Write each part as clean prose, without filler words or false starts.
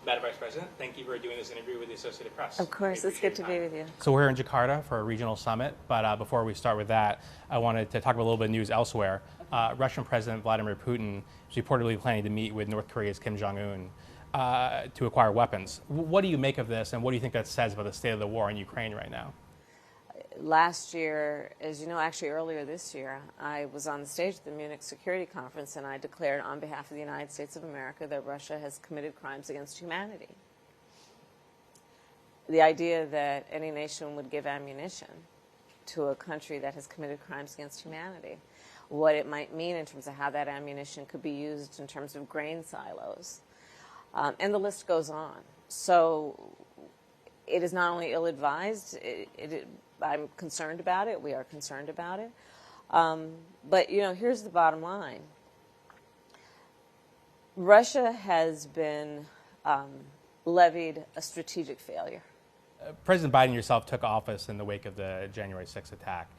Madam Vice President, thank you for doing this interview with the Associated Press. Of course, it's good to be with you. So we're here in Jakarta for a regional summit, but before we start with that, I wanted to talk about a little bit of news elsewhere. Russian President Vladimir Putin is reportedly planning to meet with North Korea's Kim Jong-un to acquire weapons. What do you make of this, and what do you think that says about the state of the war in Ukraine right now? Last year, as you know, actually earlier this year, I was on the stage at the Munich Security Conference and I declared on behalf of the United States of America that Russia has committed crimes against humanity. The idea that any nation would give ammunition to a country that has committed crimes against humanity, what it might mean in terms of how that ammunition could be used in terms of grain silos, and the list goes on. So it is not only ill-advised, I'm concerned about it. We are concerned about it. But, you know, here's the bottom line. Russia has been levied a strategic failure. President Biden yourself took office in the wake of the January 6th attack.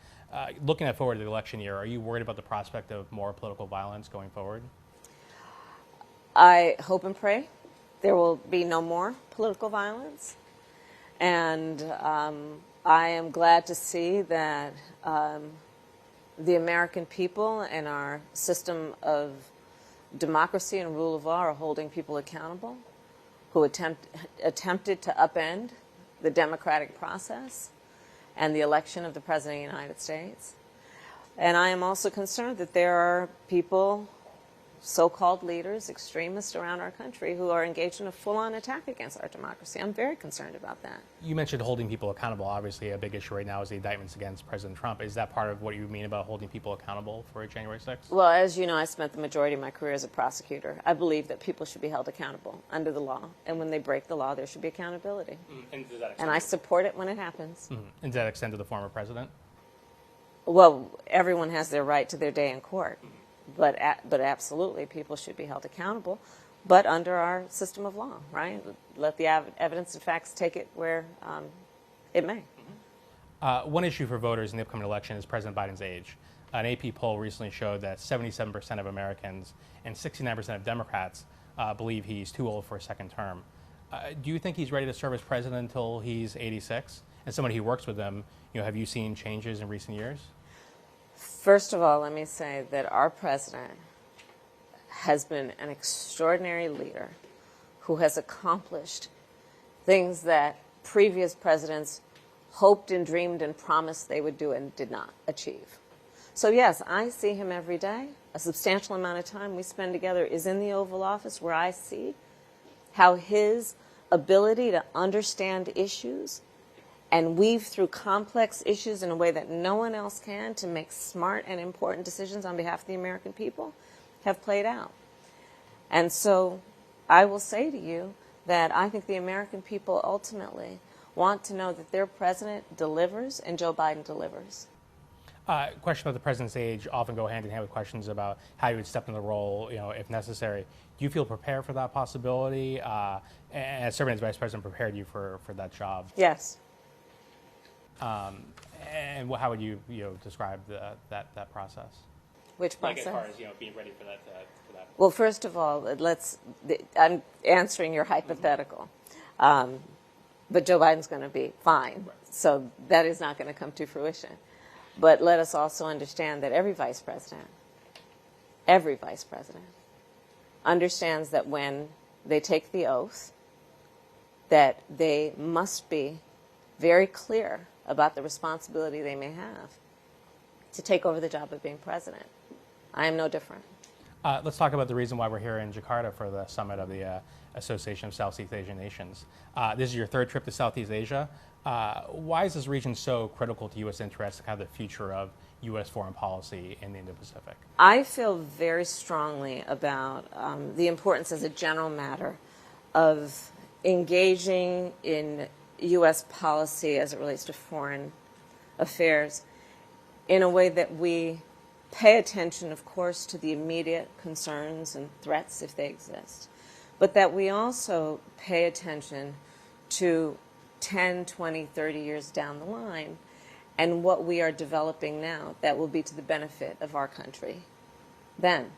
Looking forward to the election year, are you worried about the prospect of more political violence going forward? I hope and pray there will be no more political violence. And I am glad to see that the American people and our system of democracy and rule of law are holding people accountable who attempted to upend the democratic process and the election of the President of the United States. And I am also concerned that there are people, so-called leaders, extremists around our country who are engaged in a full-on attack against our democracy. I'm very concerned about that. You mentioned holding people accountable. Obviously, a big issue right now is the indictments against President Trump. Is that part of what you mean about holding people accountable for January 6th? Well, as you know, I spent the majority of my career as a prosecutor. I believe that people should be held accountable under the law. And when they break the law, there should be accountability. And I support it when it happens. And does that extend to the former president? Well, everyone has their right to their day in court. But absolutely, people should be held accountable, but under our system of law, right? Let the evidence and facts take it where it may. One issue for voters in the upcoming election is President Biden's age. An AP poll recently showed that 77% of Americans and 69% of Democrats believe he's too old for a second term. Do you think he's ready to serve as president until he's 86? And somebody who works with him, you know, have you seen changes in recent years? First of all, let me say that our president has been an extraordinary leader who has accomplished things that previous presidents hoped and dreamed and promised they would do and did not achieve. So yes, I see him every day. A substantial amount of time we spend together is in the Oval Office, where I see how his ability to understand issues and weave through complex issues in a way that no one else can to make smart and important decisions on behalf of the American people have played out. And so I will say to you that I think the American people ultimately want to know that their president delivers and Joe Biden delivers. Questions about the president's age often go hand in hand with questions about how he would step in the role, you know, if necessary. Do you feel prepared for that possibility? And serving as vice president prepared you for that job? Yes. And how would you describe that process? Which process? Like as far as being ready for that. Well, first of all, I'm answering your hypothetical, but Joe Biden's going to be fine, right. So that is not going to come to fruition. But let us also understand that every vice president understands that when they take the oath, that they must be very clear about the responsibility they may have to take over the job of being president. I am no different. Let's talk about the reason why we're here in Jakarta for the summit of the Association of Southeast Asian Nations. This is your third trip to Southeast Asia. Why is this region so critical to U.S. interests and kind of the future of U.S. foreign policy in the Indo-Pacific? I feel very strongly about the importance as a general matter of engaging in U.S. policy as it relates to foreign affairs in a way that we pay attention, of course, to the immediate concerns and threats if they exist, but that we also pay attention to 10, 20, 30 years down the line and what we are developing now that will be to the benefit of our country then.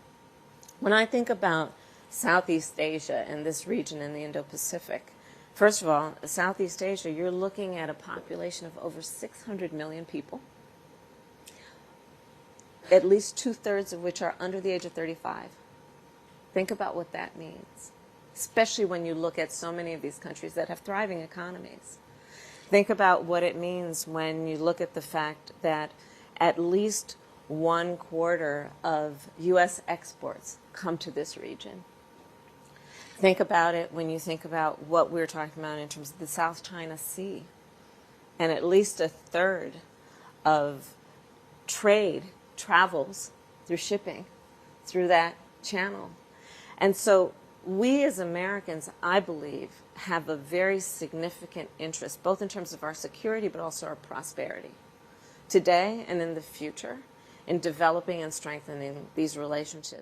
When I think about Southeast Asia and this region in the Indo-Pacific. First of all, Southeast Asia, you're looking at a population of over 600 million people, at least 2/3 of which are under the age of 35. Think about what that means, especially when you look at so many of these countries that have thriving economies. Think about what it means when you look at the fact that at least 1/4 of U.S. exports come to this region. Think about it when you think about what we're talking about in terms of the South China Sea, and at least 1/3 of trade travels through shipping through that channel. And so we as Americans, I believe, have a very significant interest, both in terms of our security but also our prosperity, today and in the future, in developing and strengthening these relationships.